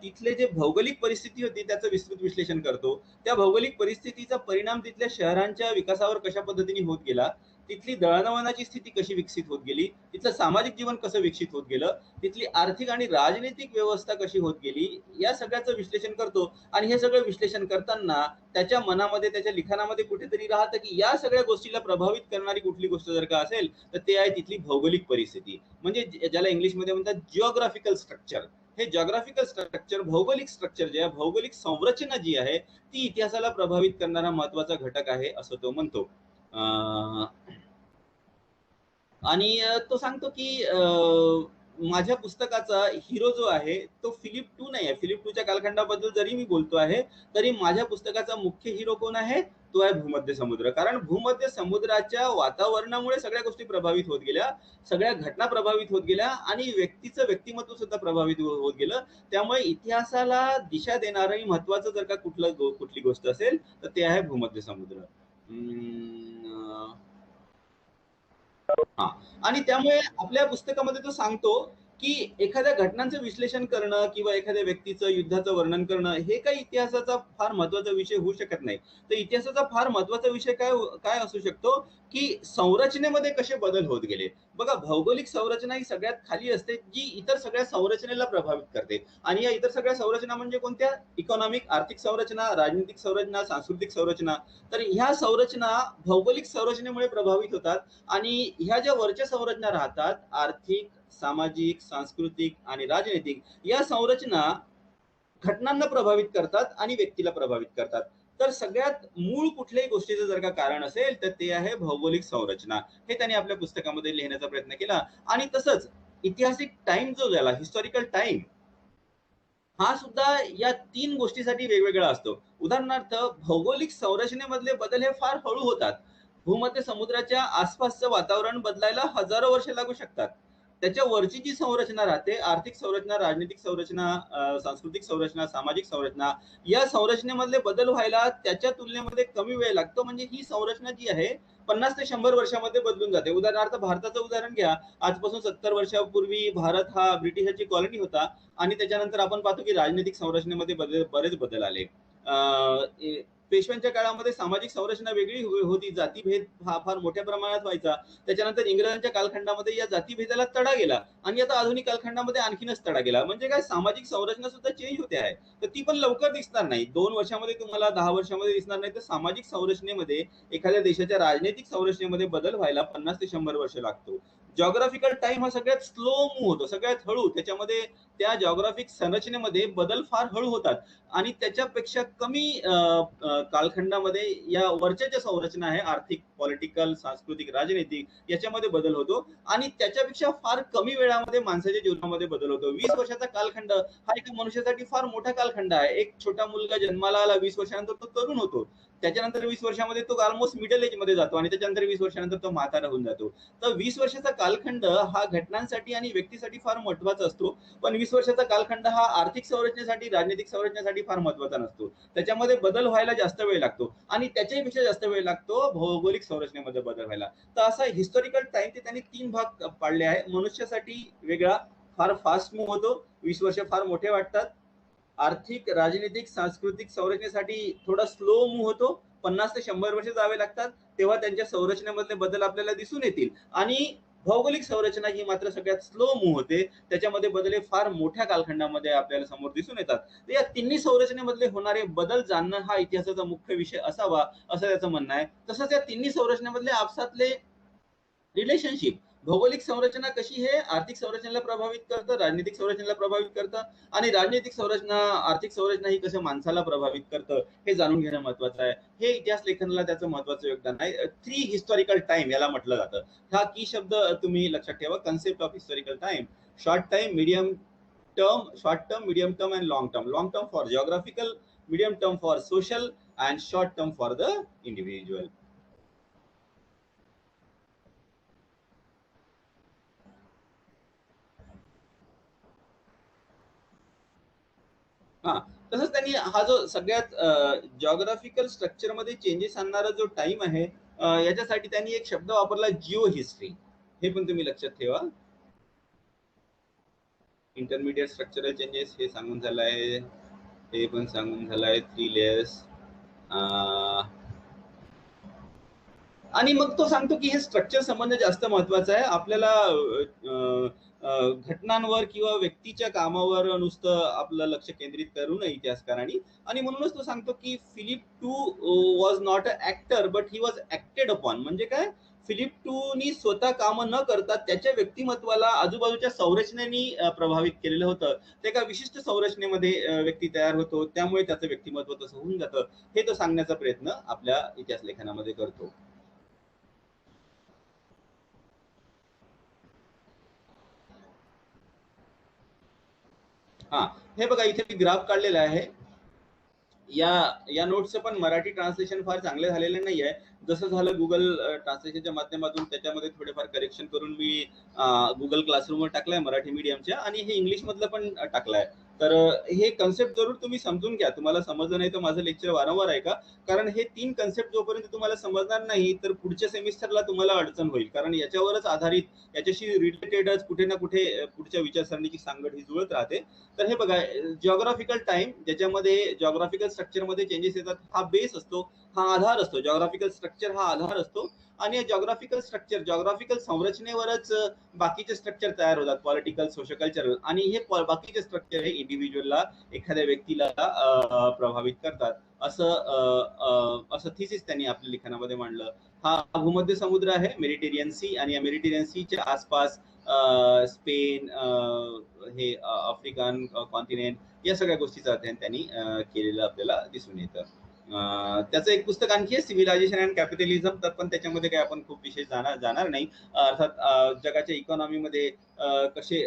तिथले जे भौगोलिक परिस्थिती होती त्याचं विस्तृत विश्लेषण करतो. त्या भौगोलिक परिस्थितीचा परिणाम तिथल्या शहरांच्या विकासावर कशा पद्धतीने होत गेला, तिथली दळणवळणाची स्थिती कशी विकसित होत गेली, तिथलं सामाजिक जीवन कसं विकसित होत गेलं, तिथली आर्थिक आणि राजनैतिक व्यवस्था कशी होत गेली, या सगळ्याचं विश्लेषण करतो. आणि हे सगळं विश्लेषण करताना त्याच्या मनामध्ये, त्याच्या लिखाणामध्ये कुठेतरी राहतं की या सगळ्या गोष्टीला प्रभावित करणारी कुठली गोष्ट जर का असेल तर ते आहे तिथली भौगोलिक परिस्थिती, म्हणजे ज्याला इंग्लिशमध्ये म्हणतात जिओग्राफिकल स्ट्रक्चर. हे जिओग्राफिकल स्ट्रक्चर, भौगोलिक स्ट्रक्चर जे आहे, भौगोलिक संरचना जी आहे ती इतिहासाला प्रभावित करणारा महत्वाचा घटक आहे असं तो म्हणतो. आणि तो सांगतो की माझ्या पुस्तकाचा हिरो जो आहे तो फिलिप II नाही आहे. फिलिप IIच्या कालखंडाबद्दल जरी मी बोलतो आहे तरी माझ्या पुस्तकाचा मुख्य हिरो कोण आहे, तो आहे भूमध्य समुद्र. कारण भूमध्य समुद्राच्या वातावरणामुळे सगळ्या गोष्टी प्रभावित होत गेल्या, सगळ्या घटना प्रभावित होत गेल्या आणि व्यक्तीचं व्यक्तिमत्व सुद्धा प्रभावित होत गेलं. त्यामुळे इतिहासाला दिशा देणारं महत्वाचं जर का कुठली गोष्ट असेल तर ते आहे भूमध्य समुद्र. आणि त्यामुळे आपल्या पुस्तकामध्ये तो सांगतो की एखाद्या घटनांचं विश्लेषण करणं किंवा एखाद्या व्यक्तीचं युद्धाचं वर्णन करणं हे काही इतिहासाचा फार महत्वाचा विषय होऊ शकत नाही. तर इतिहासाचा फार महत्वाचा विषय काय असू शकतो की संरचनेमध्ये कसे बदल होत गेले. बघा, भौगोलिक संरचना ही सगळ्यात खाली असते जी इतर सगळ्या संरचनेला प्रभावित करते. आणि या इतर सगळ्या संरचना म्हणजे कोणत्या, इकॉनॉमिक, आर्थिक संरचना, राजनीतिक संरचना, सांस्कृतिक संरचना. तर ह्या संरचना भौगोलिक संरचनेमुळे प्रभावित होतात. आणि ह्या ज्या वरच्या संरचना राहतात, आर्थिक, सामाजिक, सांस्कृतिक आणि राजनैतिक, या संरचना घटनांना प्रभावित करतात आणि व्यक्तीला प्रभावित करतात. तर सगळ्यात मूळ कुठल्याही गोष्टीचं जर का कारण असेल तर ते आहे भौगोलिक संरचना. हे त्यांनी आपल्या पुस्तकामध्ये लिहिण्याचा प्रयत्न केला. आणि तसंच ऐतिहासिक टाइम जो झाला, हिस्टॉरिकल टाइम, हा सुद्धा या 3 गोष्टीसाठी वेगवेगळा असतो. उदाहरणार्थ भौगोलिक संरचनेमधले बदल हे फार हळू होतात. भूमध्य समुद्राच्या आसपासचं वातावरण बदलायला हजारो वर्षे लागू शकतात. त्याच्या वरची जी संरचना राहते, आर्थिक संरचना, राजनीतिक संरचना, सांस्कृतिक संरचना, सामाजिक संरचना, या संरचनेमधले बदल व्हायला त्याच्या तुलनेमध्ये कमी वेळ लागतो. म्हणजे ही संरचना जी आहे 50 ते 100 वर्षामध्ये बदलून जाते. उदाहरणार्थ भारताचं उदाहरण घ्या. आजपासून 70 वर्षापूर्वी भारत हा ब्रिटिशांची कॉलनी होता आणि त्याच्यानंतर आपण पाहतो की राजनैतिक संरचनेमध्ये बरेच बदल आले. पेशव्यांच्या काळामध्ये सामाजिक संरचना वेगळी होती. जातीभेद हा फार मोठ्या प्रमाणात व्हायचा. त्याच्यानंतर इंग्रजांच्या कालखंडामध्ये या जातीभेदाला तडा गेला आणि आता आधुनिक कालखंडामध्ये आणखीनच तडा गेला. म्हणजे काय, सामाजिक संरचना सुद्धा चेंज होते आहे. तर ती पण लवकर दिसणार नाही. 2 वर्षामध्ये तुम्हाला, 10 वर्षामध्ये दिसणार नाही. तर सामाजिक संरचनेमध्ये, एखाद्या देशाच्या राजनैतिक संरचनेमध्ये बदल व्हायला 50 ते 100 वर्ष लागतो. जॉग्राफिकल टाइम हा सगळ्यात स्लो मूव्ह होतो, सगळ्यात हळू. त्याच्यामध्ये त्या जॉग्राफिक संरचनेमध्ये बदल फार हळू होतात आणि त्याच्यापेक्षा कमी कालखंडामध्ये या वरच्या ज्या संरचना आहे, आर्थिक, पॉलिटिकल, सांस्कृतिक, राजनैतिक, याच्यामध्ये बदल होतो आणि त्याच्यापेक्षा फार कमी वेळामध्ये माणसाच्या जीवनामध्ये बदल होतो. 20 वर्षाचा कालखंड हा एका मनुष्यासाठी फार मोठा कालखंड आहे. एक छोटा मुलगा जन्माला आला, 20 वर्षानंतर तो तरुण होतो. त्याच्यानंतर 20 वर्षामध्ये तो ऑलमोस्ट मिडल एज मध्ये जातो आणि त्याच्यानंतर 20 वर्षानंतर तो म्हातारा होऊन जातो. तर 20 वर्षाचा कालखंड हा घटनांसाठी आणि व्यक्तीसाठी फार महत्वाचा असतो. पण 20 वर्षाचा कालखंड हा आर्थिक संरचनेसाठी, राजनीतिक संरचनेसाठी फार महत्वाचा नसतो. त्याच्यामध्ये बदल व्हायला जास्त वेळ लागतो आणि त्याच्यापेक्षा जास्त वेळ लागतो भौगोलिक संरचनेमध्ये बदल व्हायला. तर असा हिस्टॉरिकल टाइम ते त्यांनी 3 भाग पाडले आहे. मनुष्यासाठी वेगळा, फार फास्ट मूव्ह होतो, 20 वर्ष फार मोठे वाटतात. आर्थिक, राजनीतिक, सांस्कृतिक संरचनेसाठी थोडा स्लो मूव्ह होतो, 50 ते 100 वर्ष जावे लागतात, तेव्हा त्यांच्या संरचनेमधले बदल आपल्याला दिसून येतील. आणि भौगोलिक संरचना ही मात्र सगळ्यात स्लो मूव्ह होते, त्याच्यामध्ये बदल हे फार मोठ्या कालखंडामध्ये आपल्याला समोर दिसून येतात. तर या तिन्ही संरचनेमधले होणारे बदल जाणणं हा इतिहासाचा मुख्य विषय असावा, असं त्याचं म्हणणं आहे. तसंच या तिन्ही संरचनेमधले आपसातले रिलेशनशिप, भौगोलिक संरचना कशी हे आर्थिक संरचनेला प्रभावित करतं, राजनीतिक संरचनेला प्रभावित करतं आणि राजनीतिक संरचना, आर्थिक संरचना ही कसं माणसाला प्रभावित करतं, हे जाणून घेणं महत्वाचं आहे. हे इतिहास लेखनाला त्याचं महत्वाचं योगदान आहे. 3 हिस्टॉरिकल टाइम याला म्हटलं जातं. हा की शब्द तुम्ही लक्षात ठेवा. Concept of historical time: short time, medium term, short term, medium term and long term. Long term for geographical, medium term for social and short term for the individual. हा, तसंच त्यांनी हा जो सगळ्यात जॉग्राफिकल स्ट्रक्चरमध्ये चेंजेस आणणारा जो टाइम आहे, याच्यासाठी त्यांनी एक शब्द वापरला, जिओ हिस्ट्री. हे पण तुम्ही लक्षात ठेवा. इंटरमिडिएट स्ट्रक्चरल चेंजेस हे सांगून झालं आहे, हे पण सांगून झालं आहे. 3 लेयर्स. आणि मग तो सांगतो की हे स्ट्रक्चर संबंध जास्त महत्वाचं आहे. आपल्याला घटनांवर किंवा व्यक्तीच्या कामावर नुसतं आपलं लक्ष केंद्रित करू नये इतिहासकारांनी. आणि म्हणूनच तो सांगतो की Philip two was not a actor but he was acted upon. म्हणजे काय, फिलिप टूनी स्वतः काम न करता त्याच्या व्यक्तिमत्वाला आजूबाजूच्या संरचनेनी प्रभावित केलेलं होतं. ते एका विशिष्ट संरचनेमध्ये व्यक्ती तयार होतो, त्यामुळे त्याचं व्यक्तिमत्व तसं होऊन जातं. हे तो सांगण्याचा प्रयत्न आपल्या इतिहास लेखनामध्ये करतो. हा, हे बघा, इथे मी ग्राफ काढलेला आहे. या या नोट्सचं पण मराठी ट्रान्सलेशन फार चांगले झालेलं नाही आहे. जसं झालं गुगल ट्रान्सलेशनच्या माध्यमातून त्याच्यामध्ये थोडेफार करेक्शन करून मी गुगल क्लासरूमवर टाकलाय मराठी मीडियमच्या, आणि हे इंग्लिश मधलं पण टाकलाय. तर हे कन्सेप्ट जरूर तुम्ही समजून घ्या. तुम्हाला समजलं नाही तर माझं लेक्चर वारंवार ऐका, कारण हे 3 कन्सेप्ट जोपर्यंत तुम्हाला समजणार नाही तर पुढच्या सेमिस्टरला तुम्हाला अडचण होईल. कारण याच्यावरच आधारित, याच्याशी रिलेटेडच कुठे ना कुठे पुढच्या विचारसरणीची सांगड ही जुळत राहते. तर हे बघा, जिओग्राफिकल टाइम, ज्याच्यामध्ये जिओग्राफिकल स्ट्रक्चरमध्ये चेंजेस येतात, हा बेस असतो, हा आधार असतो. जिओग्राफिकल स्ट्रक्चर हा आधार असतो आणि जिओग्राफिकल स्ट्रक्चर, जिओग्राफिकल संरचनेवरच बाकीचे स्ट्रक्चर तयार होतात, पॉलिटिकल, सोशल, कल्चरल. आणि हे बाकीचे स्ट्रक्चर हे इंडिव्हिज्युअलला, एखाद्या व्यक्तीला प्रभावित करतात. असं थिसिस त्यांनी आपल्या लिखाणामध्ये मांडलं. हा भूमध्य समुद्र आहे, मेडिटेरियन सी, आणि या मेडिटेरियन सीच्या आसपास स्पेन, हे आफ्रिकन कॉन्टिनेंट, या सगळ्या गोष्टीचं अध्ययन त्यांनी केलेलं आपल्याला दिसून येतं. त्याचं एक पुस्तक आणखी आहे, सिव्हिलायझेशन अँड कॅपिटलिझम, तर पण त्याच्यामध्ये काही आपण खूप विशेष जाणार नाही. अर्थात जगाच्या इकॉनॉमीमध्ये कसे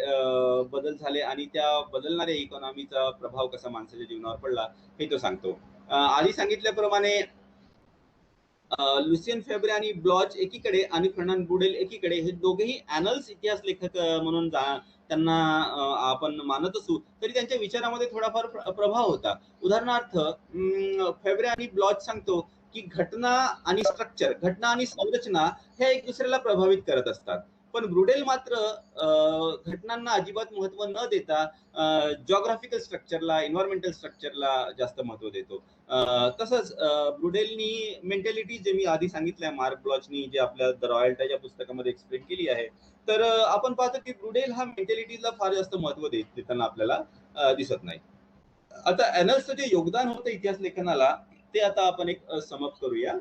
बदल झाले आणि त्या बदलणाऱ्या इकॉनॉमीचा प्रभाव कसा माणसाच्या जीवनावर पडला हे तो सांगतो. आधी सांगितल्याप्रमाणे लुसियन फेब्रे आणि ब्लॉच एकीकडे आणि फर्नांड ब्रुडेल एकीकडे, हे दोघेही ॲनल्स इतिहास लेखक म्हणून त्यांना आपण मानत असू तरी त्यांच्या विचारामध्ये थोडाफार प्रभाव होता. उदाहरणार्थ फेब्रे आणि ब्लॉच सांगतो की घटना आणि स्ट्रक्चर, घटना आणि संरचना ह्या एक दुसऱ्याला प्रभावित करत असतात. पण ब्रुडेल मात्र घटनांना अजिबात महत्व न देता जॉग्राफिकल स्ट्रक्चरला, एन्व्हायरमेंटल स्ट्रक्चरला जास्त महत्व देतो. तसंच ब्रुडेलनी मेंटॅलिटी, जे मी आधी सांगितलंय, मार्क ब्लॉचनी जे आपल्या द रॉयल्टाच्या पुस्तकामध्ये एक्सप्लेन केली आहे, तर आपण पाहतो की ब्रुडेल हा मेंटॅलिटीला फार जास्त महत्व देताना आपल्याला दिसत नाही. आता ॲनल्सचं जे योगदान होतं इतिहास लेखनाला, ते आता आपण एक समअप करूया.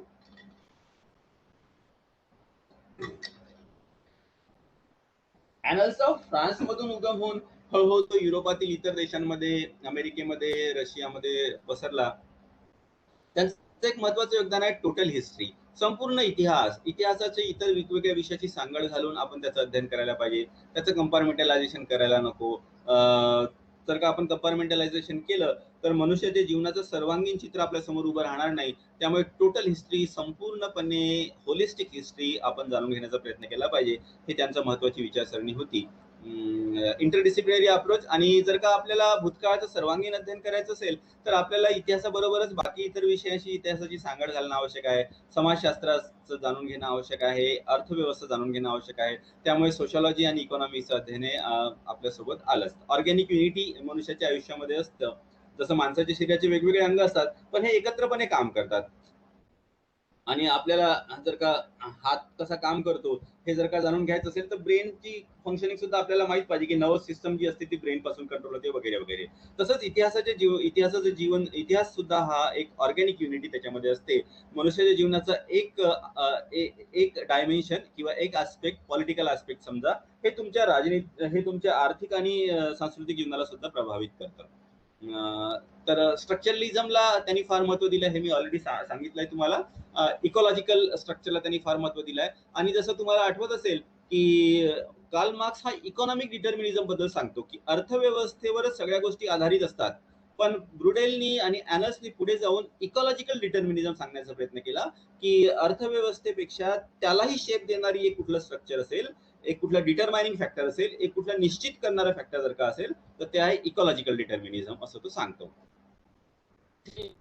ॲनल्स ऑफ फ्रान्स मधून उगम होऊन हळूहळू तो युरोपातील इतर देशांमध्ये, अमेरिकेमध्ये, रशियामध्ये पसरला. त्यांचं एक महत्वाचं योगदान आहे टोटल हिस्ट्री, संपूर्ण इतिहासाचे इतर वेगवेगळ्या विषयाची सांगड घालून आपण त्याचं अध्ययन करायला पाहिजे. त्याचं कंपार्टमेंटलायझेशन करायला नको. जर का आपण कंपार्टमेंटलायझेशन केलं तर मनुष्याच्या जीवनाचं सर्वांगीण चित्र आपल्या समोर उभं राहणार नाही. त्यामुळे टोटल हिस्ट्री, संपूर्णपणे होलिस्टिक हिस्ट्री आपण जाणून घेण्याचा प्रयत्न केला पाहिजे. हे त्यांचं महत्वाची विचारसरणी होती. Interdisciplinary approach. आणि जर का आपल्याला भूतकाळाचं सर्वांगीण अध्ययन करायचं असेल तर आपल्याला इतिहासाबरोबरच बाकी इतर विषयांशी इतिहासाची सांगड घालणं आवश्यक आहे. समाजशास्त्राचं जाणून घेणं आवश्यक आहे. अर्थव्यवस्था जाणून घेणं आवश्यक आहे. त्यामुळे सोशॉलॉजी आणि इकॉनॉमिक्सचं अध्ययन हे आपल्यासोबत आलं असतं. ऑर्गॅनिक युनिटी मनुष्याच्या आयुष्यामध्ये असतं. जसं माणसाच्या शरीराचे वेगवेगळे अंग असतात पण हे एकत्रपणे काम करतात. आणि आपल्याला जर का हात कसा काम करतो हे जर का जाणून घ्यायचं असेल तर ब्रेनची फंक्शनिंग सुद्धा आपल्याला माहित पाहिजे की नर्वस सिस्टम जी असते ती ब्रेन पासून कंट्रोल होते वगैरे वगैरे. तसंच इतिहास सुद्धा हा एक ऑर्गॅनिक युनिटी त्याच्यामध्ये असते. मनुष्याच्या जीवनाचा एक डायमेन्शन किंवा एक आस्पेक्ट, पॉलिटिकल आस्पेक्ट समजा, हे तुमच्या आर्थिक आणि सांस्कृतिक जीवनाला सुद्धा प्रभावित करतं. तर स्ट्रक्चरलिझमला त्यांनी फार महत्व दिलं, हे मी ऑलरेडी सांगितलंय तुम्हाला. इकॉलॉजिकल स्ट्रक्चरला त्यांनी फार महत्व दिलंय. आणि जसं तुम्हाला आठवत असेल की कार्ल मार्क्स हा इकॉनॉमिक डिटर्मिनिझम बद्दल सांगतो की अर्थव्यवस्थेवरच सगळ्या गोष्टी आधारित असतात. पण ब्रुडेलनी आणि ॲनल्सनी पुढे जाऊन इकॉलॉजिकल डिटर्मिनिझम सांगण्याचा प्रयत्न केला की अर्थव्यवस्थेपेक्षा त्यालाही शेप देणारी एक कुठलं स्ट्रक्चर असेल, एक कुठला डिटरमायनिंग फॅक्टर असेल, एक कुठला निश्चित करणारा फॅक्टर जर का असेल तर ते आहे इकॉलॉजिकल डिटर्मिनिझम, असं तो सांगतो.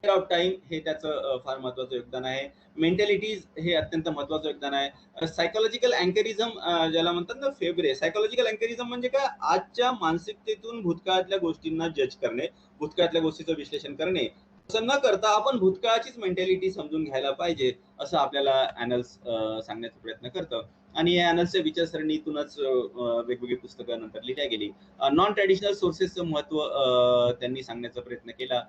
ऑफ टाइम हे त्याचं फार महत्वाचं योगदान आहे. मेंटॅलिटीज हे अत्यंत महत्वाचं योगदान आहे. सायकोलॉजिकल अँकरिझम ज्याला म्हणतात ना फेब्रे, सायकोलॉजिकल अँकरिझम म्हणजे काय, आजच्या मानसिकतेतून भूतकाळातल्या गोष्टींना जज करणे, भूतकाळातल्या गोष्टीचं विश्लेषण करणे. असं न करता आपण भूतकाळाचीच मेंटॅलिटी समजून घ्यायला पाहिजे असं आपल्याला ॲनल्स सांगण्याचा प्रयत्न करतं. आणि या ॲनल्सच्या विचारसरणीतूनच वेगवेगळी पुस्तकं नंतर लिहिल्या गेली. नॉन ट्रॅडिशनल सोर्सेसचं महत्व त्यांनी सांगण्याचा प्रयत्न केला.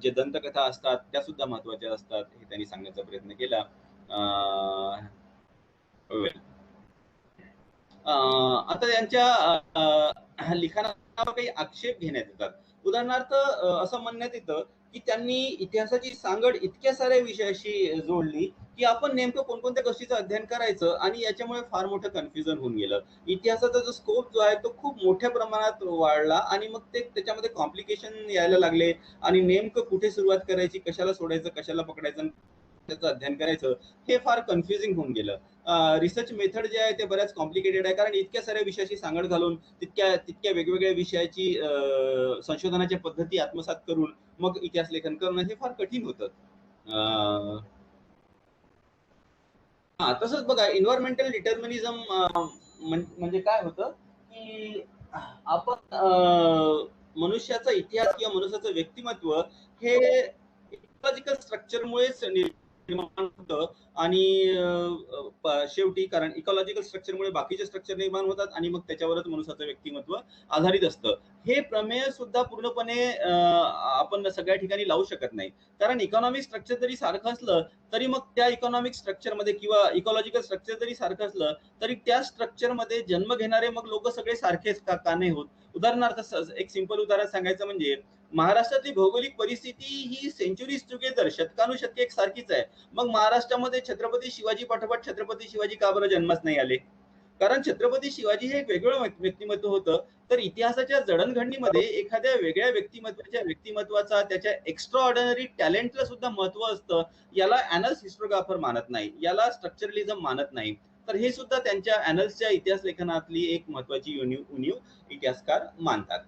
जे दंतकथा असतात त्या सुद्धा महत्वाच्या असतात हे त्यांनी सांगण्याचा प्रयत्न केला. आता त्यांच्या लिखाणावर काही आक्षेप घेण्यात येतात. उदाहरणार्थ असं म्हणण्यात येतं की त्यांनी इतिहासाची सांगड इतक्या साऱ्या विषयाशी जोडली की आपण नेमकं कोणकोणत्या गोष्टीचं अध्ययन करायचं आणि याच्यामुळे फार मोठं कन्फ्युजन होऊन गेलं. इतिहासाचा जो स्कोप जो आहे तो खूप मोठ्या प्रमाणात वाढला आणि मग त्याच्यामध्ये कॉम्प्लिकेशन यायला लागले आणि नेमकं कुठे सुरुवात करायची, कशाला सोडायचं, कशाला पकडायचं, त्याचं अध्ययन करायचं, हे फार कन्फ्युजिंग होऊन गेलं. रिसर्च मेथड जे आहे ते बऱ्याच कॉम्प्लिकेटेड आहे, कारण इतक्या साऱ्या विषयाशी सांगड घालून तितक्या वेगवेगळ्या विषयाची संशोधनाच्या पद्धती आत्मसात करून मग इतिहास लेखन करणं हे फार कठीण होतं. तसंच बघा, एन्व्हायरमेंटल डिटर्मिनिझम म्हणजे काय होतं की आपण मनुष्याचा इतिहास किंवा मनुष्याचं व्यक्तिमत्व हे इकॉलॉजिकल स्ट्रक्चरमुळेच निर्माण होतं. आणि शेवटी कारण इकॉलॉजिकल स्ट्रक्चरमुळे बाकीचे स्ट्रक्चर निर्माण होतात आणि मग त्याच्यावरच मनुष्याचं व्यक्तिमत्व आधारित असतं. हे प्रमेय सुद्धा पूर्णपणे आपण सगळ्या ठिकाणी लावू शकत नाही. कारण इकॉनॉमिक स्ट्रक्चर जरी सारखं असलं तरी मग त्या इकॉनॉमिक स्ट्रक्चरमध्ये किंवा इकॉलॉजिकल स्ट्रक्चर जरी सारखं असलं तरी त्या स्ट्रक्चरमध्ये जन्म घेणारे मग लोक सगळे सारखेच का नाही होत. उदाहरणार्थ एक सिंपल उदाहरण सांगायचं म्हणजे महाराष्ट्रातली भौगोलिक परिस्थिती ही सेंचुरीज टुगेदर, शतकानुशतके एक सारखीच आहे. मग महाराष्ट्रामध्ये छत्रपती शिवाजी पाठोपाठ छत्रपती शिवाजी का बरं जन्मास नाही आले? कारण छत्रपती शिवाजी हे एक वेगळं व्यक्तिमत्व होतं. तर इतिहासाच्या जडणघडणीमध्ये एखाद्या वेगळ्या व्यक्तिमत्वाचा त्याच्या एक्स्ट्रा ऑर्डिनरी टॅलेंटला सुद्धा महत्व असतं. याला ॲनल्स हिस्टोग्राफर मानत नाही. याला स्ट्रक्चरलिझम मानत नाही. तर हे सुद्धा त्यांच्या ॲनल्सच्या इतिहास लेखनातली एक महत्वाची उणीव इतिहासकार मानतात.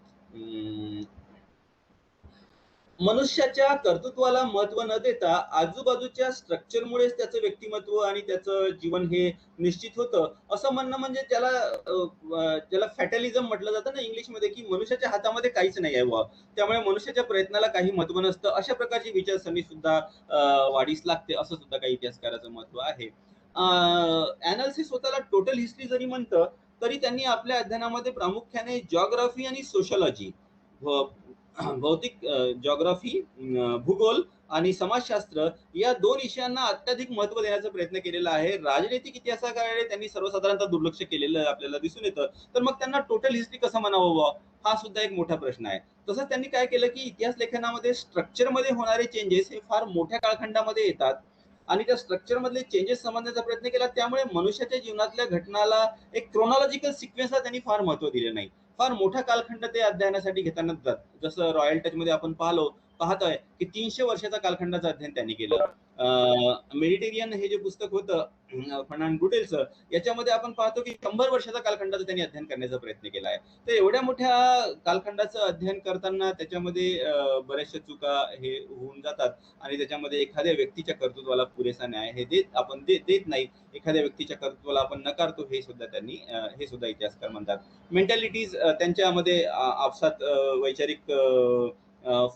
मनुष्याच्या कर्तृत्वाला महत्व न देता आजूबाजूच्या स्ट्रक्चरमुळेच त्याचं व्यक्तिमत्व आणि त्याचं जीवन हे निश्चित होतं असं म्हणणं म्हणजे त्याला फॅटलिझम म्हटलं जातं ना इंग्लिशमध्ये, की मनुष्याच्या हातामध्ये काहीच नाही आहे बुवा, त्यामुळे मनुष्याच्या प्रयत्नाला काही महत्व नसतं, अशा प्रकारची विचारसरणी सुद्धा वाढीस लागते, असं सुद्धा काही इतिहासकाराचं महत्व आहे. ॲनल्स हे स्वतःला टोटल हिस्ट्री जरी म्हणतं तरी त्यांनी आपल्या अध्ययनामध्ये प्रामुख्याने जॉग्राफी आणि सोशॉलॉजी, भौतिक जॉग्राफी, भूगोल आणि समाजशास्त्र या दोन विषयांना अत्याधिक महत्व देण्याचा प्रयत्न केलेला आहे. राजनैतिक इतिहासाकडे त्यांनी सर्वसाधारणतः दुर्लक्ष केलेलं आपल्याला दिसून येतं. तर मग त्यांना टोटल हिस्ट्री कसं म्हणावं बुवा, हा सुद्धा एक मोठा प्रश्न आहे. तसंच त्यांनी काय केलं, की इतिहास लेखनामध्ये स्ट्रक्चरमध्ये होणारे चेंजेस हे फार मोठ्या कालखंडामध्ये येतात आणि त्या स्ट्रक्चरमधले चेंजेस समजण्याचा प्रयत्न केला. त्यामुळे मनुष्याच्या जीवनातल्या घटनाला एक क्रोनॉलॉजिकल सिक्वेन्सला त्यांनी फार महत्व दिले नाही. फार मोठा कालखंड ते अध्ययनासाठी घेताना जातात. जसं रॉयल टचमध्ये आपण पाहतोय की 300 वर्षाचा कालखंडाचं अध्ययन त्यांनी केलं. मेडिटेरियन हे जे पुस्तक होतं फर्नांड बुटेलचं, याच्यामध्ये आपण पाहतो की 100 वर्षाचा कालखंडाचं त्यांनी अध्ययन करण्याचा प्रयत्न केला आहे. तर एवढ्या मोठ्या कालखंडाचं अध्ययन करताना त्याच्यामध्ये बऱ्याचशा चुका हे होऊन जातात आणि त्याच्यामध्ये एखाद्या व्यक्तीच्या कर्तृत्वाला पुरेसा न्याय हे देत नाही. एखाद्या व्यक्तीच्या कर्तृत्वाला आपण नकारतो, हे सुद्धा इतिहासकार म्हणतात. मेंटॅलिटीज त्यांच्यामध्ये आपसात वैचारिक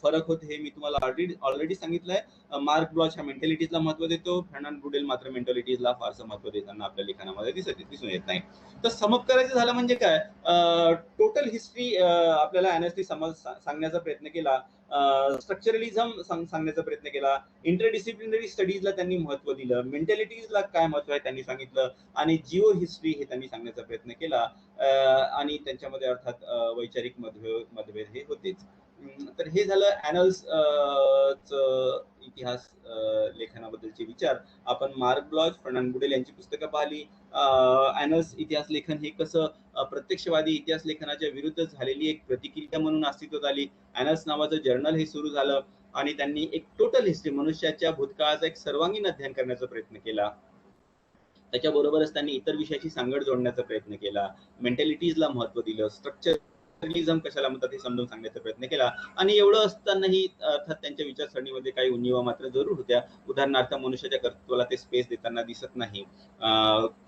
फरक होते, हे मी तुम्हाला ऑलरेडी सांगितलंय. मार्क ब्लॉच ह्या मेंटॅलिटीजला महत्व देतो, फर्नांड बुडेल मात्र मेंटॅलिटीजला फारसं महत्व देताना आपल्या लिखाणामध्ये दिसून येत नाही. तर समअप करायचं झालं म्हणजे काय, टोटल हिस्ट्री आपल्याला ॲनल्सनी सांगण्याचा प्रयत्न केला, स्ट्रक्चरलिझम सांगण्याचा प्रयत्न केला, इंटरडिसिप्लिनरी स्टडीजला त्यांनी महत्व दिलं, मेंटॅलिटीजला काय महत्व आहे त्यांनी सांगितलं आणि जिओ हिस्ट्री हे त्यांनी सांगण्याचा प्रयत्न केला. आणि त्यांच्यामध्ये अर्थात वैचारिक मतभेद हे होतेच. तर हे झालं ॲनल्स इतिहास लेखनाबद्दलचे विचार. आपण मार्क ब्लॉच, फर्नांड बुडेल यांची पुस्तकं पाहिली. ॲनल्स इतिहास लेखन हे कसं प्रत्यक्षवादी इतिहास लेखनाच्या विरुद्ध झालेली एक प्रतिक्रिया म्हणून अस्तित्वात आली. ॲनल्स नावाचं जर्नल हे सुरू झालं आणि त्यांनी एक टोटल हिस्ट्री, मनुष्याच्या भूतकाळाचा एक सर्वांगीण अध्ययन करण्याचा प्रयत्न केला. त्याच्याबरोबरच त्यांनी इतर विषयाची सांगड जोडण्याचा प्रयत्न केला, मेंटॅलिटीजला महत्व दिलं, स्ट्रक्चरलिझम कशाला म्हणतात हे समजून सांगण्याचा प्रयत्न केला. आणि एवढं असतानाही अर्थात त्यांच्या विचारसरणीमध्ये काही उणिवा मात्र जरूर होत्या. उदाहरणार्थ मनुष्याच्या कर्तृत्वाला ते स्पेस देताना दिसत नाही.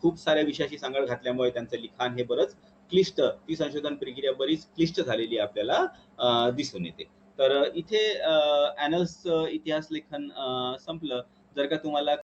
खूप साऱ्या विषयाशी सांगड घातल्यामुळे त्यांचं लिखाण हे बरंच क्लिष्ट, ती संशोधन प्रक्रिया बरीच क्लिष्ट झालेली आपल्याला दिसून येते. तर इथे ॲनल्स इतिहास लेखन संपलं. जर का तुम्हाला